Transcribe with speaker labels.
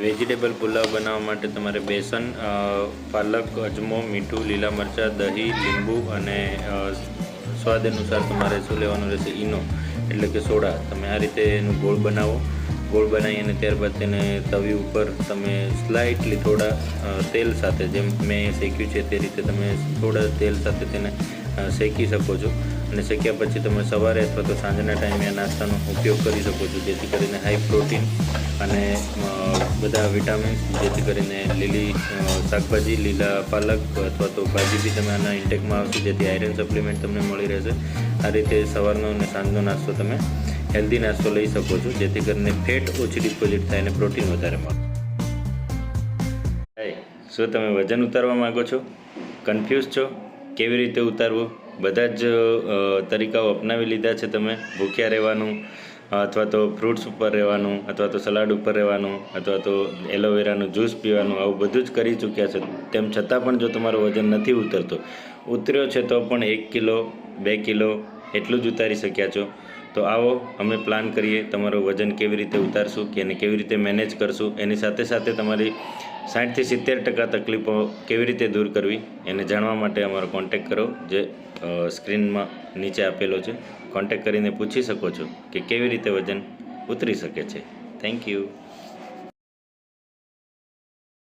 Speaker 1: Vegetable pulao બનાવવા માટે તમારે બેસન, પાલક, અજમો, મીઠું, લીલા મરચાં, દહીં, લીંબુ અને સ્વાદ અનુસાર તમારે શું લેવાનું રહેશે, ઈનો એટલે કે સોડા. તમે આ રીતે એનું ગોળ બનાવો. ગોળ બનાવી અને ત્યારબાદ તેને તવી ઉપર તમે સ્લાઇટલી થોડા તેલ સાથે, જેમ મેં શેક્યું છે તે રીતે તમે થોડા તેલ સાથે તેને શેકી શકો છો. અને શેક્યા પછી તમે સવારે અથવા તો સાંજના ટાઈમે આ નાસ્તાનો ઉપયોગ કરી શકો છો, જેથી કરીને હાઈ પ્રોટીન અને બધા વિટામિન્સ, જેથી કરીને લીલી શાકભાજી, લીલા પાલક અથવા તો ભાજી બી તમે આના ઇન્ટેકમાં આવશે, જેથી આયરન સપ્લિમેન્ટ તમને મળી રહેશે. આ રીતે સવારનો અને સાંજનો નાસ્તો તમે હેલ્ધી નાસ્તો લઈ શકો છો, જેથી કરીને ફેટ ઓછી ડિપોઝિટ થાય અને પ્રોટીન વધારે મળે. શું તમે વજન ઉતારવા માગો છો? કન્ફ્યુઝ છો કેવી રીતે ઉતારવું? બધા જ તરીકાઓ અપનાવી લીધા છે તમે, ભૂખ્યા રહેવાનું અથવા તો ફ્રૂટ્સ ઉપર રહેવાનું અથવા તો સલાડ ઉપર રહેવાનું અથવા તો એલોવેરાનું જ્યુસ પીવાનું, આવું બધું જ કરી ચૂક્યા છે. તેમ છતાં પણ જો તમારો વજન નથી ઉતર્યો છે તો પણ 1 કિલો 2 કિલો એટલું જ ઉતારી શક્યા છો. તો આવો અમે પ્લાન કરીએ તમારું વજન કેવી રીતે ઉતારશું કે એને કેવી રીતે મેનેજ કરશું. એની સાથે સાથે તમારી 60થી 70% તકલીફો કેવી રીતે દૂર કરવી એને જાણવા માટે અમારો કોન્ટેક કરો, જે સ્ક્રીનમાં નીચે આપેલો છે. કોન્ટેક કરીને પૂછી શકો છો કે કેવી રીતે વજન ઉતરી શકે છે. Thank you.